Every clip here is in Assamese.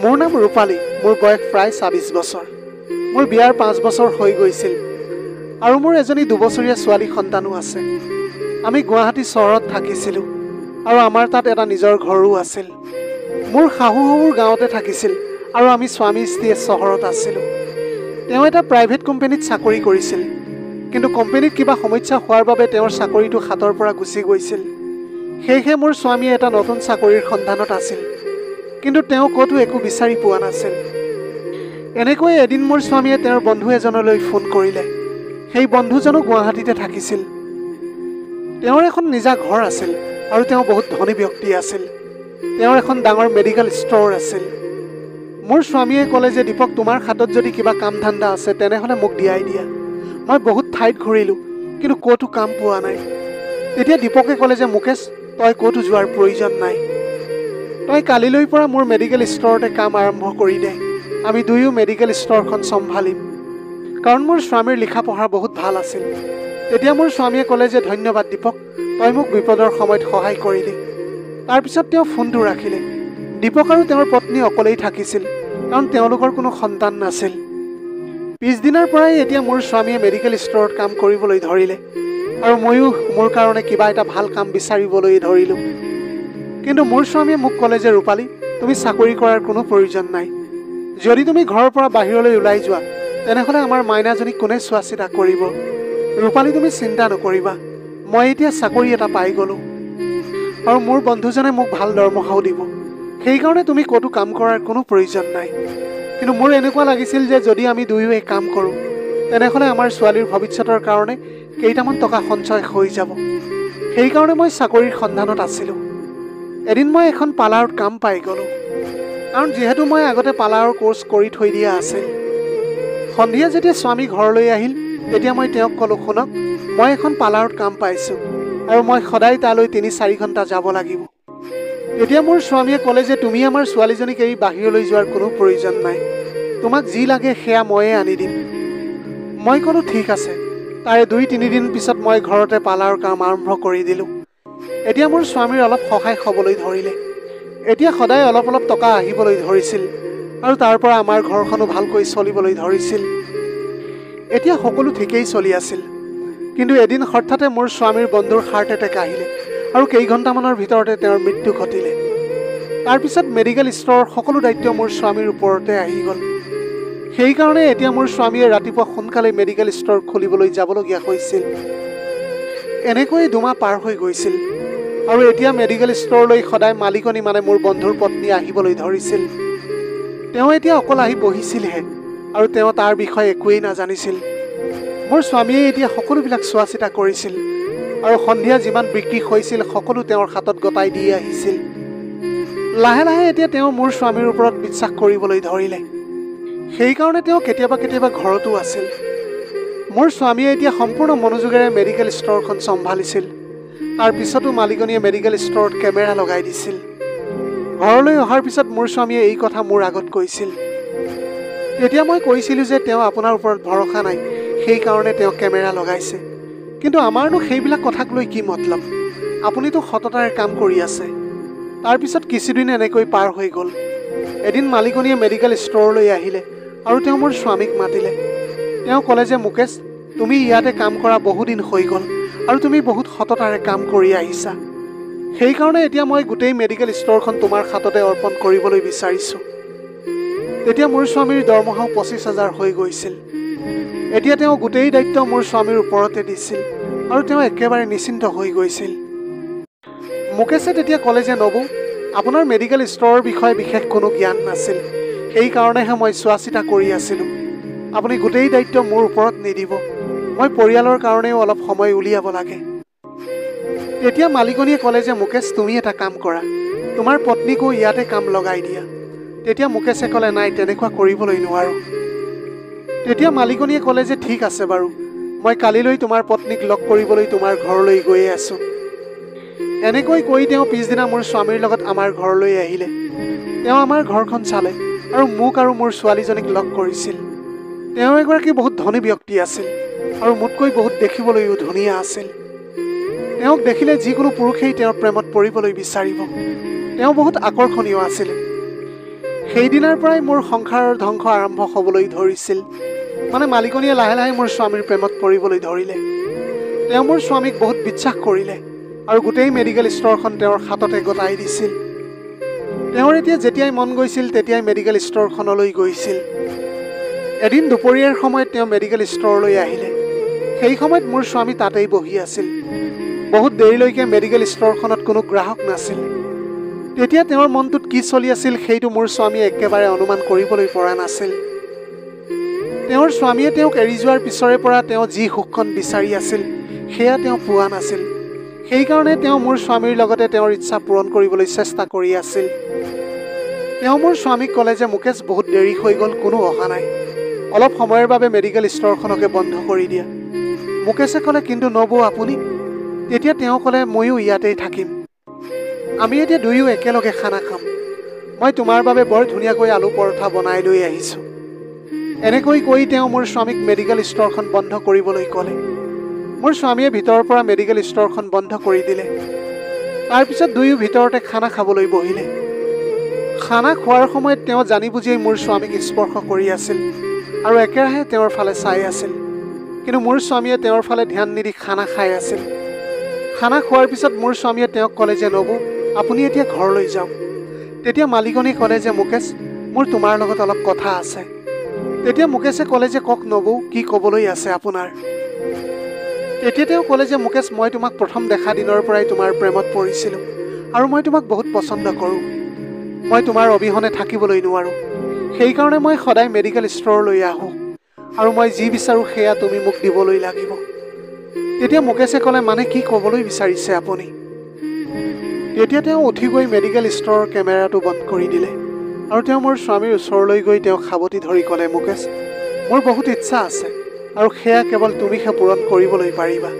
মোৰ নাম ৰূপালী। মোৰ বয়স প্ৰায় ২৬ বছৰ। মোৰ বিয়াৰ ৫ বছৰ হৈ গৈছিল আৰু মোৰ এজনী ২ বছৰীয়া ছোৱালী সন্তানো আছে। আমি গুৱাহাটী চহৰত থাকিছিলোঁ আৰু আমাৰ তাত এটা নিজৰ ঘৰো আছিল। মোৰ শাহু শহুৰ গাঁৱতে থাকিছিল আৰু আমি স্বামী স্ত্ৰীয়ে চহৰত আছিলোঁ। তেওঁ এটা প্ৰাইভেট কোম্পানীত চাকৰি কৰিছিল, কিন্তু কোম্পানীত কিবা সমস্যা হোৱাৰ বাবে তেওঁৰ চাকৰিটো হাতৰ পৰা গুচি গৈছিল। সেয়েহে মোৰ স্বামীয়ে এটা নতুন চাকৰিৰ সন্ধানত আছিল, কিন্তু তেওঁ ক'তো একো বিচাৰি পোৱা নাছিল। এনেকৈ এদিন মোৰ স্বামীয়ে তেওঁৰ বন্ধু এজনলৈ ফোন কৰিলে। সেই বন্ধুজনো গুৱাহাটীতে থাকিছিল। তেওঁৰ এখন নিজা ঘৰ আছিল আৰু তেওঁ বহুত ধনী ব্যক্তি আছিল। তেওঁৰ এখন ডাঙৰ মেডিকেল ষ্ট'ৰ আছিল। মোৰ স্বামীয়ে ক'লে যে দীপক, তোমাৰ হাতত যদি কিবা কাম ধান্দা আছে তেনেহ'লে মোক দিয়াই দিয়া। মই বহুত ঠাইত ঘূৰিলোঁ, কিন্তু ক'তো কাম পোৱা নাই। তেতিয়া দীপকে ক'লে যে মুকেশ, তই ক'তো যোৱাৰ প্ৰয়োজন নাই। তই কালিলৈৰ পৰা মোৰ মেডিকেল ষ্ট'ৰতে কাম আৰম্ভ কৰি দে। আমি দুয়ো মেডিকেল ষ্ট'ৰখন চম্ভালিম। কাৰণ মোৰ স্বামীৰ লিখা পঢ়া বহুত ভাল আছিল। তেতিয়া মোৰ স্বামীয়ে ক'লে যে ধন্যবাদ দীপক, তই মোক বিপদৰ সময়ত সহায় কৰিলি। তাৰপিছত তেওঁ ফোনটো ৰাখিলে। দীপক আৰু তেওঁৰ পত্নী অকলেই থাকিছিল, কাৰণ তেওঁলোকৰ কোনো সন্তান নাছিল। পিছদিনাৰ পৰাই এতিয়া মোৰ স্বামীয়ে মেডিকেল ষ্ট'ৰত কাম কৰিবলৈ ধৰিলে আৰু ময়ো মোৰ কাৰণে কিবা এটা ভাল কাম বিচাৰিবলৈ ধৰিলোঁ। কিন্তু মোৰ স্বামীয়ে মোক ক'লে যে ৰূপালী, তুমি চাকৰি কৰাৰ কোনো প্ৰয়োজন নাই। যদি তুমি ঘৰৰ পৰা বাহিৰলৈ ওলাই যোৱা তেনেহ'লে আমাৰ মাইনাজনীক কোনে চোৱা চিতা কৰিব? ৰূপালী, তুমি চিন্তা নকৰিবা, মই এতিয়া চাকৰি এটা পাই গ'লোঁ আৰু মোৰ বন্ধুজনে মোক ভাল দৰমহাও দিব। সেইকাৰণে তুমি ক'তো কাম কৰাৰ কোনো প্ৰয়োজন নাই। কিন্তু মোৰ এনেকুৱা লাগিছিল যে যদি আমি দুয়োৱে কাম কৰোঁ তেনেহ'লে আমাৰ ছোৱালীৰ ভৱিষ্যতৰ কাৰণে কেইটামান টকা সঞ্চয় হৈ যাব। সেইকাৰণে মই চাকৰিৰ সন্ধানত আছিলোঁ। এদিন মই এখন পাৰ্লাৰত কাম পাই গ'লোঁ, কাৰণ যিহেতু মই আগতে পাৰ্লাৰৰ কোৰ্চ কৰি থৈ দিয়া আছিল। সন্ধিয়া যেতিয়া স্বামী ঘৰলৈ আহিল তেতিয়া মই তেওঁক ক'লোঁ, শুনক, মই এখন পাৰ্লাৰত কাম পাইছোঁ আৰু মই সদায় তালৈ ৩-৪ ঘণ্টা যাব লাগিব। তেতিয়া মোৰ স্বামীয়ে ক'লে যে তুমি আমাৰ ছোৱালীজনীক এৰি বাহিৰলৈ যোৱাৰ কোনো প্ৰয়োজন নাই। তোমাক যি লাগে সেয়া ময়ে আনি দিম। মই ক'লোঁ ঠিক আছে। তাৰে ২-৩ দিন পিছত মই ঘৰতে পাৰ্লাৰৰ কাম আৰম্ভ কৰি দিলোঁ। এতিয়া মোৰ স্বামীৰ অলপ সহায় হ'বলৈ ধৰিলে। এতিয়া সদায় অলপ অলপ টকা আহিবলৈ ধৰিছিল আৰু তাৰ পৰা আমাৰ ঘৰখনো ভালকৈ চলিবলৈ ধৰিছিল। এতিয়া সকলো ঠিকেই চলি আছিল, কিন্তু এদিন হঠাতে মোৰ স্বামীৰ বন্ধুৰ হাৰ্ট এটেক আহিলে আৰু কেইঘণ্টামানৰ ভিতৰতে তেওঁৰ মৃত্যু ঘটিলে। তাৰপিছত মেডিকেল ষ্ট'ৰৰ সকলো দায়িত্ব মোৰ স্বামীৰ ওপৰতে আহি গ'ল। সেইকাৰণে এতিয়া মোৰ স্বামীয়ে ৰাতিপুৱা সোনকালে মেডিকেল ষ্ট'ৰ খুলিবলৈ যাবলগীয়া হৈছিল। এনেকৈয়ে ২ মাহ পাৰ হৈ গৈছিল আৰু এতিয়া মেডিকেল ষ্ট'ৰলৈ সদায় মালিকনী মানে মোৰ বন্ধুৰ পত্নী আহিবলৈ ধৰিছিল। তেওঁ এতিয়া অকল আহি বহিছিলহে আৰু তেওঁ তাৰ বিষয়ে একোৱেই নাজানিছিল। মোৰ স্বামীয়ে এতিয়া সকলোবিলাক চোৱা চিতা কৰিছিল আৰু সন্ধিয়া যিমান বিক্ৰী হৈছিল সকলো তেওঁৰ হাতত গতাই দি আহিছিল। লাহে লাহে এতিয়া তেওঁ মোৰ স্বামীৰ ওপৰত বিশ্বাস কৰিবলৈ ধৰিলে। সেইকাৰণে তেওঁ কেতিয়াবা কেতিয়াবা ঘৰতো আছিল। মোৰ স্বামীয়ে এতিয়া সম্পূৰ্ণ মনোযোগেৰে মেডিকেল ষ্ট'ৰখন চম্ভালিছিল। তাৰ পিছতো মালিকনীয়ে মেডিকেল ষ্ট'ৰত কেমেৰা লগাই দিছিল। ঘৰলৈ অহাৰ পিছত মোৰ স্বামীয়ে এই কথা মোৰ আগত কৈছিল। তেতিয়া মই কৈছিলোঁ যে তেওঁ আপোনাৰ ওপৰত ভৰসা নাই, সেইকাৰণে তেওঁ কেমেৰা লগাইছে। কিন্তু আমাৰনো সেইবিলাক কথাক লৈ কি মতলব? আপুনিতো সততাৰে কাম কৰি আছে। তাৰপিছত কিছুদিন এনেকৈ পাৰ হৈ গ'ল। এদিন মালিকনীয়ে মেডিকেল ষ্ট'ৰলৈ আহিলে আৰু তেওঁ মোৰ স্বামীক মাতিলে। তেওঁ ক'লে যে মুকেশ, তুমি ইয়াতে কাম কৰা বহুদিন হৈ গ'ল আৰু তুমি বহুত সততাৰে কাম কৰি আহিছা। সেইকাৰণে এতিয়া মই গোটেই মেডিকেল ষ্ট'ৰখন তোমাৰ হাততে অৰ্পণ কৰিবলৈ বিচাৰিছোঁ। তেতিয়া মোৰ স্বামীৰ দৰমহাও ২৫,০০০ হৈ গৈছিল। এতিয়া তেওঁ গোটেই দায়িত্ব মোৰ স্বামীৰ ওপৰতে দিছিল আৰু তেওঁ একেবাৰে নিশ্চিন্ত হৈ গৈছিল। মুকেশে তেতিয়া ক'লে যে নবু, আপোনাৰ মেডিকেল ষ্ট'ৰৰ বিষয়ে বিশেষ কোনো জ্ঞান নাছিল, সেইকাৰণেহে মই চোৱা চিতা কৰি আছিলোঁ। আপুনি গোটেই দায়িত্ব মোৰ ওপৰত নিদিব, মই পৰিয়ালৰ কাৰণেও অলপ সময় উলিয়াব লাগে। তেতিয়া মালিকনীয়ে ক'লে যে মুকেশ, তুমি এটা কাম কৰা, তোমাৰ পত্নীকো ইয়াতে কাম লগাই দিয়া। তেতিয়া মুকেশে ক'লে, নাই, তেনেকুৱা কৰিবলৈ নোৱাৰোঁ। তেতিয়া মালিকনীয়ে ক'লে যে ঠিক আছে বাৰু, মই কালিলৈ তোমাৰ পত্নীক লগ কৰিবলৈ তোমাৰ ঘৰলৈ গৈয়ে আছোঁ। এনেকৈ কৈ তেওঁ পিছদিনা মোৰ স্বামীৰ লগত আমাৰ ঘৰলৈ আহিলে। তেওঁ আমাৰ ঘৰখন চালে আৰু মোক আৰু মোৰ ছোৱালীজনীক লগ কৰিছিল। তেওঁ এগৰাকী বহুত ধনী ব্যক্তি আছিল আৰু মোতকৈ বহুত দেখিবলৈও ধুনীয়া আছিল। তেওঁক দেখিলে যিকোনো পুৰুষেই তেওঁৰ প্ৰেমত পৰিবলৈ বিচাৰিব। তেওঁ বহুত আকৰ্ষণীয় আছিল। সেইদিনাৰ পৰাই মোৰ সংসাৰৰ ধ্বংস আৰম্ভ হ'বলৈ ধৰিছিল। মানে মালিকনীয়ে লাহে লাহে মোৰ স্বামীৰ প্ৰেমত পৰিবলৈ ধৰিলে। তেওঁ মোৰ স্বামীক বহুত বিশ্বাস কৰিলে আৰু গোটেই মেডিকেল ষ্ট'ৰখন তেওঁৰ হাততে গতাই দিছিল। তেওঁৰ এতিয়া যেতিয়াই মন গৈছিল তেতিয়াই মেডিকেল ষ্ট'ৰখনলৈ গৈছিল। এদিন দুপৰীয়াৰ সময়ত তেওঁ মেডিকেল ষ্ট'ৰলৈ আহিলে। সেই সময়ত মোৰ স্বামী তাতেই বহি আছিল। বহুত দেৰিলৈকে মেডিকেল ষ্ট'ৰখনত কোনো গ্ৰাহক নাছিল। তেতিয়া তেওঁৰ মনটোত কি চলি আছিল সেইটো মোৰ স্বামীয়ে একেবাৰে অনুমান কৰিবলৈ পৰা নাছিল। তেওঁৰ স্বামীয়ে তেওঁক এৰি যোৱাৰ পিছৰে পৰা তেওঁ যি সুখখন বিচাৰি আছিল সেয়া তেওঁ পোৱা নাছিল। সেইকাৰণে তেওঁ মোৰ স্বামীৰ লগতে তেওঁৰ ইচ্ছা পূৰণ কৰিবলৈ চেষ্টা কৰি আছিল। তেওঁ মোৰ স্বামীক ক'লে যে মুকেশ বহুত দেৰি হৈ গ'ল, কোনো অহা নাই, অলপ সময়ৰ বাবে মেডিকেল ষ্ট'ৰখনকে বন্ধ কৰি দিয়া। মুকেশে ক'লে কিন্তু নবৌ আপুনি? তেতিয়া তেওঁ ক'লে ময়ো ইয়াতেই থাকিম, আমি এতিয়া দুয়ো একেলগে খানা খাম। মই তোমাৰ বাবে বৰ ধুনীয়াকৈ আলু পৰঠা বনাই লৈ আহিছোঁ। এনেকৈ কৈ তেওঁ মোৰ স্বামীক মেডিকেল ষ্ট'ৰখন বন্ধ কৰিবলৈ ক'লে। মোৰ স্বামীয়ে ভিতৰৰ পৰা মেডিকেল ষ্ট'ৰখন বন্ধ কৰি দিলে। তাৰপিছত দুয়ো ভিতৰতে খানা খাবলৈ বহিলে। খানা খোৱাৰ সময়ত তেওঁ জানি বুজিয়েই মোৰ স্বামীক স্পৰ্শ কৰি আছিল আৰু একেৰাহে তেওঁৰ ফালে চাই আছিল। কিন্তু মোৰ স্বামীয়ে তেওঁৰ ফালে ধ্যান নিদি খানা খাই আছিল। খানা খোৱাৰ পিছত মোৰ স্বামীয়ে তেওঁক ক'লে যে নবৌ আপুনি এতিয়া ঘৰলৈ যাওক। তেতিয়া মালিকনীয়ে ক'লে যে মুকেশ মোৰ তোমাৰ লগত অলপ কথা আছে। তেতিয়া মুকেশে ক'লে যে কওক নবৌ, কি ক'বলৈ আছে আপোনাৰ? তেতিয়া তেওঁ ক'লে যে মুকেশ মই তোমাক প্ৰথম দেখা দিনৰ পৰাই তোমাৰ প্ৰেমত পৰিছিলোঁ আৰু মই তোমাক বহুত পচন্দ কৰোঁ। মই তোমাৰ অবিহনে থাকিবলৈ নোৱাৰোঁ। সেইকাৰণে মই সদায় মেডিকেল ষ্ট'ৰলৈ আহোঁ আৰু মই যি বিচাৰোঁ সেয়া তুমি মোক দিবলৈ লাগিব। তেতিয়া মুকেশে ক'লে মানে কি ক'বলৈ বিচাৰিছে আপুনি? তেতিয়া তেওঁ উঠি গৈ মেডিকেল ষ্ট'ৰৰ কেমেৰাটো বন্ধ কৰি দিলে আৰু তেওঁ মোৰ স্বামীৰ ওচৰলৈ গৈ তেওঁক সাৱটি ধৰি ক'লে মুকেশ মোৰ বহুত ইচ্ছা আছে আৰু সেয়া কেৱল তুমিহে পূৰণ কৰিবলৈ পাৰিবা।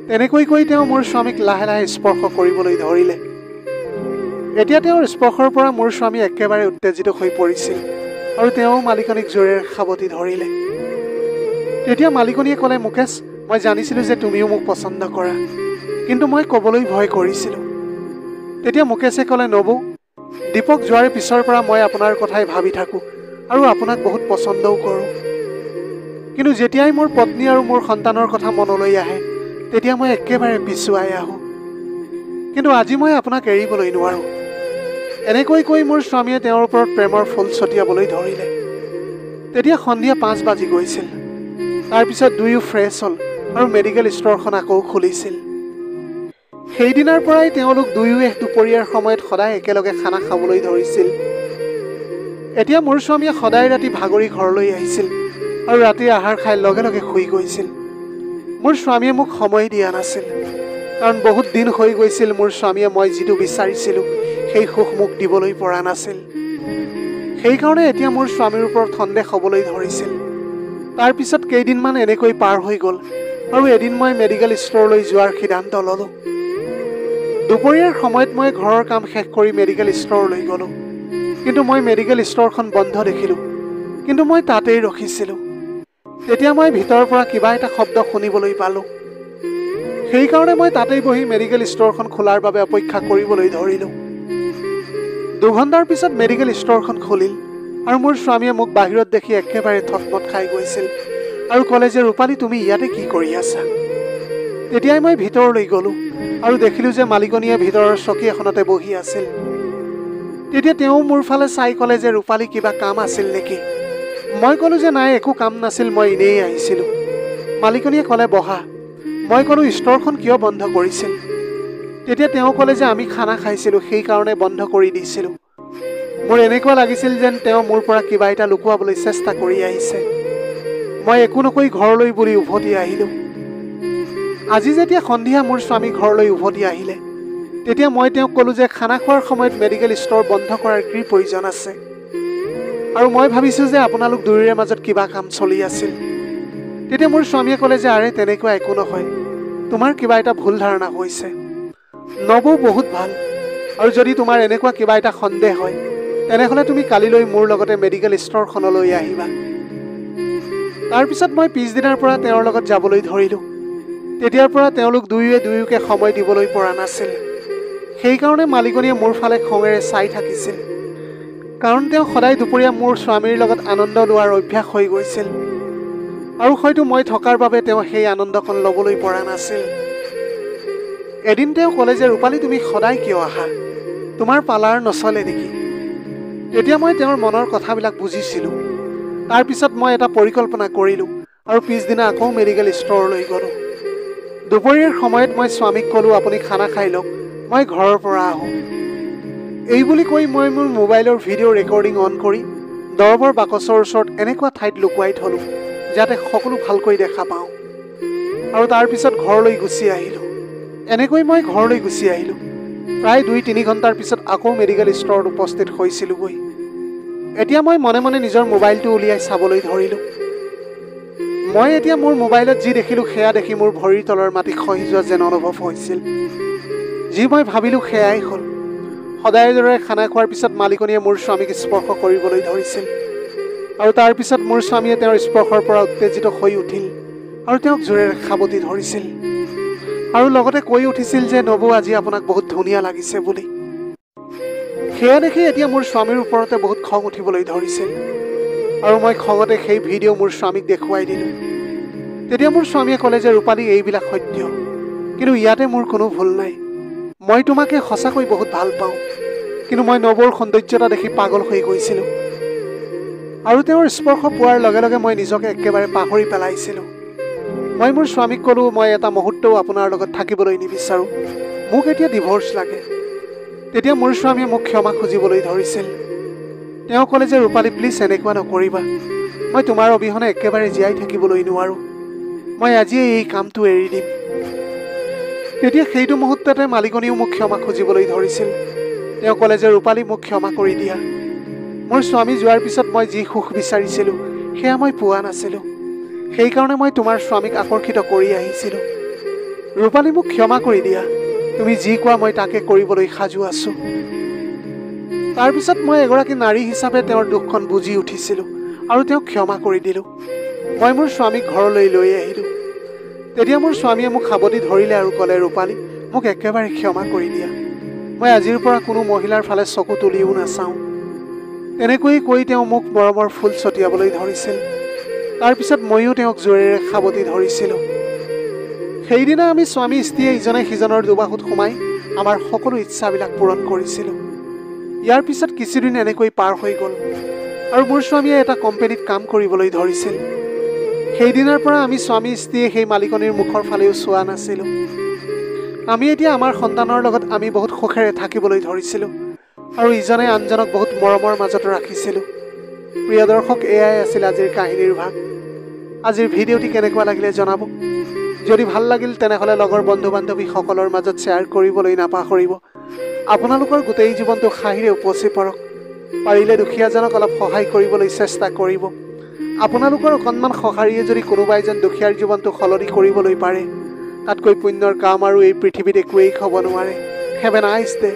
তেনেকৈ কৈ তেওঁ মোৰ স্বামীক লাহে লাহে স্পৰ্শ কৰিবলৈ ধৰিলে। এতিয়া তেওঁৰ স্পৰ্শৰ পৰা মোৰ স্বামী একেবাৰে উত্তেজিত হৈ পৰিছিল আৰু তেওঁ মালিকনীক জোৰেৰে সাৱটি ধৰিলে। তেতিয়া মালিকনীয়ে ক'লে মুকেশ মই জানিছিলোঁ যে তুমিও মোক পচন্দ কৰা, কিন্তু মই ক'বলৈ ভয় কৰিছিলোঁ। তেতিয়া মুকেশে ক'লে নবৌ দীপক যোৱাৰ পিছৰ পৰা মই আপোনাৰ কথাই ভাবি থাকোঁ আৰু আপোনাক বহুত পচন্দও কৰোঁ। কিন্তু যেতিয়াই মোৰ পত্নী আৰু মোৰ সন্তানৰ কথা মনলৈ আহে তেতিয়া মই একেবাৰে পিছুৱাই আহোঁ। কিন্তু আজি মই আপোনাক এৰিবলৈ নোৱাৰোঁ। এনেকৈ কৈ মোৰ স্বামীয়ে তেওঁৰ ওপৰত প্ৰেমৰ ফুল ছটিয়াবলৈ ধৰিলে। তেতিয়া সন্ধিয়া 5 বাজি গৈছিল। তাৰপিছত দুয়ো ফ্ৰেছ হ'ল আৰু মেডিকেল ষ্ট'ৰখন আকৌ খুলিছিল। সেইদিনাৰ পৰাই তেওঁলোক দুয়োৱে দুপৰীয়াৰ সময়ত সদায় একেলগে খানা খাবলৈ ধৰিছিল। এতিয়া মোৰ স্বামীয়ে সদায় ৰাতি ভাগৰি ঘৰলৈ আহিছিল আৰু ৰাতিৰ আহাৰ খাই লগে লগে শুই গৈছিল। মোৰ স্বামীয়ে মোক সময় দিয়া নাছিল, কাৰণ বহুত দিন হৈ গৈছিল মোৰ স্বামীয়ে মই যিটো বিচাৰিছিলোঁ সেই সুখ মোক দিবলৈ পৰা নাছিল। সেইকাৰণে এতিয়া মোৰ স্বামীৰ ওপৰত সন্দেহ হ'বলৈ ধৰিছিল। তাৰপিছত কেইদিনমান এনেকৈ পাৰ হৈ গ'ল আৰু এদিন মই মেডিকেল ষ্ট'ৰলৈ যোৱাৰ সিদ্ধান্ত ল'লোঁ। দুপৰীয়াৰ সময়ত মই ঘৰৰ কাম শেষ কৰি মেডিকেল ষ্ট'ৰলৈ গ'লোঁ। কিন্তু মই মেডিকেল ষ্ট'ৰখন বন্ধ দেখিলোঁ, কিন্তু মই তাতেই ৰখিছিলোঁ। তেতিয়া মই ভিতৰৰ পৰা কিবা এটা শব্দ শুনিবলৈ পালোঁ। সেইকাৰণে মই তাতেই বহি মেডিকেল ষ্ট'ৰখন খোলাৰ বাবে অপেক্ষা কৰিবলৈ ধৰিলোঁ। 2 ঘণ্টাৰ পিছত মেডিকেল ষ্ট'ৰখন খুলিল আৰু মোৰ স্বামীয়ে মোক বাহিৰত দেখি একেবাৰে থতমত খাই গৈছিল আৰু ক'লে যে ৰূপালী তুমি ইয়াতে কি কৰি আছা? তেতিয়াই মই ভিতৰলৈ গ'লোঁ আৰু দেখিলোঁ যে মালিকনীয়ে ভিতৰৰ চকী এখনতে বহি আছিল। তেতিয়া তেওঁ মোৰ ফালে চাই ক'লে যে ৰূপালী কিবা কাম আছিল নেকি? মই ক'লোঁ যে নাই একো কাম নাছিল, মই এনেই আহিছিলোঁ। মালিকনীয়ে ক'লে বহা। মই ক'লোঁ ষ্ট'ৰখন কিয় বন্ধ কৰিছিল? তেতিয়া তেওঁ ক'লে যে আমি খানা খাইছিলোঁ সেইকাৰণে বন্ধ কৰি দিছিলোঁ। মোৰ এনেকুৱা লাগিছিল যেন তেওঁ মোৰ পৰা কিবা এটা লুকুৱাবলৈ চেষ্টা কৰি আহিছে। মই একো নকৈ ঘৰলৈ বুলি উভতি আহিলোঁ। আজি যেতিয়া সন্ধিয়া মোৰ স্বামী ঘৰলৈ উভতি আহিলে তেতিয়া মই তেওঁক ক'লোঁ যে খানা খোৱাৰ সময়ত মেডিকেল ষ্ট'ৰ বন্ধ কৰাৰ কি প্ৰয়োজন আছে, আৰু মই ভাবিছোঁ যে আপোনালোক দুয়োৰে মাজত কিবা কাম চলি আছিল। তেতিয়া মোৰ স্বামীয়ে ক'লে যে আৰে তেনেকুৱা একো নহয়, তোমাৰ কিবা এটা ভুল ধাৰণা হৈছে। নবৌ বহুত ভাল, আৰু যদি তোমাৰ এনেকুৱা কিবা এটা সন্দেহ হয় তেনেহ'লে তুমি কালিলৈ মোৰ লগতে মেডিকেল ষ্ট'ৰখনলৈ আহিবা। তাৰপিছত মই পিছদিনাৰ পৰা তেওঁৰ লগত যাবলৈ ধৰিলোঁ। তেতিয়াৰ পৰা তেওঁলোক দুয়োৱে দুয়োকে সময় দিবলৈ পৰা নাছিল। সেইকাৰণে মালিকনীয়ে মোৰ ফালে খঙেৰে চাই থাকিছিল। কাৰণ তেওঁ সদায় দুপৰীয়া মোৰ স্বামীৰ লগত আনন্দ লোৱাৰ অভ্যাস হৈ গৈছিল আৰু হয়তো মই থকাৰ বাবে তেওঁ সেই আনন্দকণ ল'বলৈ পৰা নাছিল। এদিন তেওঁ ক'লে যে ৰূপালী তুমি সদায় কিয় আহা, তোমাৰ পাৰ্লাৰ নচলে নেকি? তেতিয়া মই তেওঁৰ মনৰ কথাবিলাক বুজিছিলোঁ। তাৰপিছত মই এটা পৰিকল্পনা কৰিলোঁ আৰু পিছদিনা আকৌ মেডিকেল ষ্ট'ৰলৈ গ'লোঁ। দুপৰীয়াৰ সময়ত মই স্বামীক ক'লোঁ আপুনি খানা খাই লওক, মই ঘৰৰ পৰা আহোঁ। এই বুলি কৈ মই মোৰ মোবাইলৰ ভিডিঅ' ৰেকৰ্ডিং অন কৰি দৰৱৰ বাকচৰ ওচৰত এনেকুৱা ঠাইত লুকুৱাই থলোঁ যাতে সকলো ভালকৈ দেখা পাওঁ আৰু তাৰপিছত ঘৰলৈ গুচি আহিলোঁ। এনেকৈ মই ঘৰলৈ গুচি আহিলোঁ। প্ৰায় 2-3 ঘণ্টাৰ পিছত আকৌ মেডিকেল ষ্ট'ৰত উপস্থিত হৈছিলোঁগৈ। এতিয়া মই মনে মনে নিজৰ মোবাইলটো উলিয়াই চাবলৈ ধৰিলোঁ। মই এতিয়া মোৰ মোবাইলত যি দেখিলোঁ সেয়া দেখি মোৰ ভৰিৰ তলৰ মাটি খহি যোৱা যেন অনুভৱ হৈছিল। যি মই ভাবিলোঁ সেয়াই হ'ল। সদায়ৰ দৰে খানা খোৱাৰ পিছত মালিকনীয়ে মোৰ স্বামীক স্পৰ্শ কৰিবলৈ ধৰিছিল আৰু তাৰপিছত মোৰ স্বামীয়ে তেওঁৰ স্পৰ্শৰ পৰা উত্তেজিত হৈ উঠিল আৰু তেওঁক জোৰেৰে সাবটি ধৰিছিল আৰু লগতে কৈ উঠিছিল যে নবৌ আজি আপোনাক বহুত ধুনীয়া লাগিছে বুলি। সেয়া দেখি এতিয়া মোৰ স্বামীৰ ওপৰতে বহুত খং উঠিবলৈ ধৰিছিল আৰু মই খঙতে সেই ভিডিঅ' মোৰ স্বামীক দেখুৱাই দিলোঁ। তেতিয়া মোৰ স্বামীয়ে ক'লে যে ৰূপালী এইবিলাক সত্য, কিন্তু ইয়াতে মোৰ কোনো ভুল নাই। মই তোমাকে সঁচাকৈ বহুত ভাল পাওঁ, কিন্তু মই নবৌৰ সৌন্দৰ্যতা দেখি পাগল হৈ গৈছিলোঁ আৰু তেওঁৰ স্পৰ্শ পোৱাৰ লগে লগে মই নিজকে একেবাৰে পাহৰি পেলাইছিলোঁ। মই মোৰ স্বামীক ক'লোঁ মই এটা মুহূৰ্তও আপোনাৰ লগত থাকিবলৈ নিবিচাৰোঁ, মোক এতিয়া ডিভ'ৰ্চ লাগে। তেতিয়া মোৰ স্বামীয়ে মোক ক্ষমা খুজিবলৈ ধৰিছিল। তেওঁ ক'লে যে ৰূপালী প্লিজ এনেকুৱা নকৰিবা, মই তোমাৰ অবিহনে একেবাৰে জীয়াই থাকিবলৈ নোৱাৰোঁ, মই আজিয়ে এই কামটো এৰি দিম। তেতিয়া সেইটো মুহূৰ্ততে মালিকনীয়েও মোক ক্ষমা খুজিবলৈ ধৰিছিল। তেওঁ ক'লে যে ৰূপালী মোক ক্ষমা কৰি দিয়া, মোৰ স্বামী যোৱাৰ পিছত মই যি সুখ বিচাৰিছিলোঁ সেয়া মই পোৱা নাছিলোঁ, সেইকাৰণে মই তোমাৰ স্বামীক আকৰ্ষিত কৰি আহিছিলোঁ। ৰূপালী মোক ক্ষমা কৰি দিয়া, তুমি যি কোৱা মই তাকে কৰিবলৈ সাজু আছোঁ। তাৰপিছত মই এগৰাকী নাৰী হিচাপে তেওঁৰ দুখখন বুজি উঠিছিলোঁ আৰু তেওঁক ক্ষমা কৰি দিলোঁ। মই মোৰ স্বামীক ঘৰলৈ লৈ আহিলোঁ। তেতিয়া মোৰ স্বামীয়ে মোক সাবটি ধৰিলে আৰু ক'লে ৰূপালী মোক একেবাৰে ক্ষমা কৰি দিয়া, মই আজিৰ পৰা কোনো মহিলাৰ ফালে চকু তুলিও নাচাওঁ। তেনেকৈয়ে কৈ তেওঁ মোক মৰমৰ ফুল ছটিয়াবলৈ ধৰিছিল। তাৰপিছত ময়ো তেওঁক জোৰেৰে সাবটি ধৰিছিলোঁ। সেইদিনা আমি স্বামী স্ত্ৰীয়ে ইজনে সিজনৰ দুবাহুত সোমাই আমাৰ সকলো ইচ্ছাবিলাক পূৰণ কৰিছিলোঁ। ইয়াৰ পিছত কিছুদিন এনেকৈ পাৰ হৈ গ'ল আৰু মোৰ স্বামীয়ে এটা কোম্পানীত কাম কৰিবলৈ ধৰিছিল। সেইদিনাৰ পৰা আমি স্বামী স্ত্ৰীয়ে সেই মালিকনীৰ মুখৰ ফালেও চোৱা নাছিলোঁ। আমি এতিয়া আমাৰ সন্তানৰ লগত আমি বহুত সুখেৰে থাকিবলৈ ধৰিছিলোঁ আৰু ইজনে আনজনক বহুত মৰমৰ মাজত ৰাখিছিলোঁ। প্ৰিয় দৰ্শক, এয়াই আছিল আজিৰ কাহিনীৰ ভাগ। আজিৰ ভিডিঅ'টি কেনেকুৱা লাগিলে জনাব। যদি ভাল লাগিল তেনেহ'লে লগৰ বন্ধু বান্ধৱীসকলৰ মাজত শ্বেয়াৰ কৰিবলৈ নাপাহৰিব। আপোনালোকৰ গোটেই জীৱনটো হাঁহিৰে উপচি পৰক। পাৰিলে দুখীয়াজনক অলপ সহায় কৰিবলৈ চেষ্টা কৰিব। আপোনালোকৰ অকণমান সঁহাৰিয়ে যদি কোনোবা এজন দুখীয়াৰ জীৱনটো সলনি কৰিবলৈ পাৰে, তাতকৈ পুণ্যৰ কাম আৰু এই পৃথিৱীত একোৱেই হ'ব নোৱাৰে। Have a nice day.